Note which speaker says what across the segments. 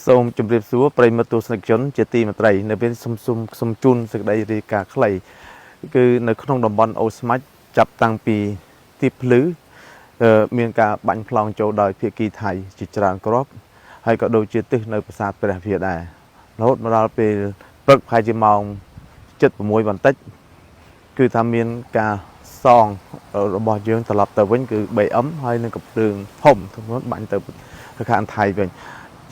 Speaker 1: សូមជម្រាបសួរប្រិយមិត្តទស្សនិកជនជាទីមេត្រីនៅពេលសុំជូនសេចក្តីរាយការណ៍ខ្លីគឺនៅក្នុងតំបន់អូស្មាច់ចាប់តាំងពីទីភ្លឺមានការបាញ់ប្លង់ចូលដោយភាគីថៃជាច្រើនគ្រាប់ហើយក៏ដូចជាទិសនៅប្រាសាទព្រះវិហារដែររហូតមកដល់ពេលព្រឹកប្រហែលជាម៉ោង 7:06 បន្តិចគឺថាមានការសងរបស់យើងត្រឡប់ទៅវិញគឺ 3M ហើយនឹងកំភ្លើងធំបាញ់ទៅខាងថៃវិញ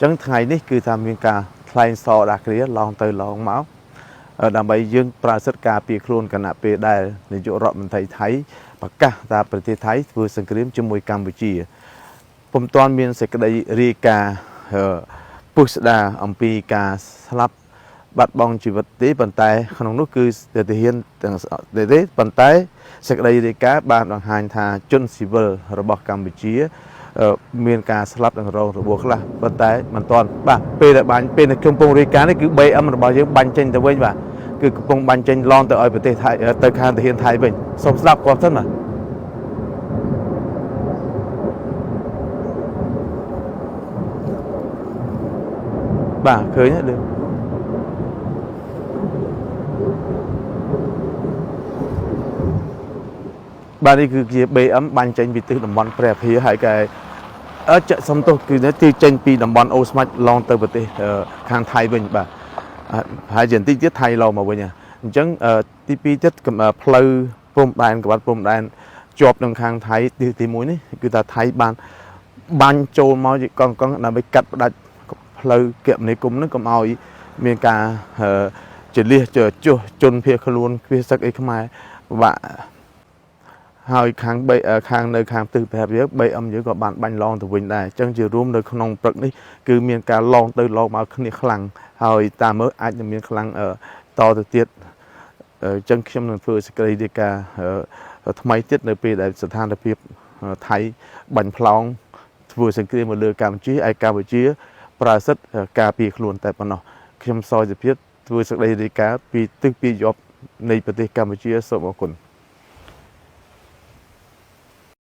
Speaker 1: អញ្ចឹងថ្ងៃនេះគឺថាមានការថ្លែងសរដាក់គ្រាឡងទៅឡងមកដើម្បីយើងប្រើសិទ្ធិការពារខ្លួនគណៈពេលដែលនាយករដ្ឋមន្ត្រីថៃប្រកាសថាប្រទេសថៃធ្វើសង្គ្រាមជាមួយកម្ពុជាពុំទាន់មានសេចក្តីរាយការណ៍ពុស្ដារអំពីការស្លាប់បាត់បង់ជីវិតទេប៉ុន្តែក្នុងនោះគឺទាហានទាំងទេប៉ុន្តែសេចក្តីរាយការណ៍បានបង្ហាញថាជនស៊ីវិលរបស់កម្ពុជាមានការស្លាប់និងរងរបួសខ្លះប៉ុន្តែមិនទាន់បាទពេលដែលបាញ់ពេលនៅក្នុងពងរាយការណ៍នេះគឺ 3M របស់យើងបាញ់ចេញទៅវិញបាទគឺកំពុងបាញ់ចេញឡងទៅឲ្យប្រទេសថៃទៅខាងទាហានថៃវិញសូមស្ដាប់គាត់សិនបាទឃើញទេលើបាទនេះគឺជា BM បាញ់ចេញពីទិសតំបន់ព្រះវិហារហើយកែសំទោសគឺទីចេញពីតំបន់អូស្មាច់ឡងទៅប្រទេសខាងថៃវិញបាទហើយជាបន្តិចទៀតថៃឡងមកវិញអញ្ចឹងទី2ទៀតផ្លូវព្រំដែនក្បាត់ព្រំដែនជាប់នឹងខាងថៃទី1នេះគឺថាថៃបានបាញ់ចូលមកជាកង់ដើម្បីកាត់ផ្ដាច់ផ្លូវគមនាគមន៍នឹងកុំឲ្យមានការចលះចុះជនភៀសខ្លួនភៀសសឹកអីខ្មែរបាក់ហើយខាងនៅខាងទិសព្រះវិហារ 3M យើងក៏បានបាញ់ឡងទៅវិញដែរអញ្ចឹងជារួមនៅក្នុងព្រឹកនេះគឺមានការឡងទៅឡងមកគ្នាខ្លាំងហើយតាមមើលអាចនឹងមានខ្លាំងតទៅទៀតអញ្ចឹងខ្ញុំនឹងធ្វើសេចក្តីរាយការណ៍ថ្មីទៀតនៅពេលដែលស្ថានភាពថៃបាញ់ប្លង់ធ្វើសង្គ្រាមមកលើកម្ពុជាឯកម្ពុជាប្រើសិទ្ធិការពារខ្លួនតែប៉ុណ្ណោះខ្ញុំសយសុភាពធ្វើសេចក្តីរាយការណ៍ពីទិសពីយប់នៃប្រទេសកម្ពុជាសូមអរគុណ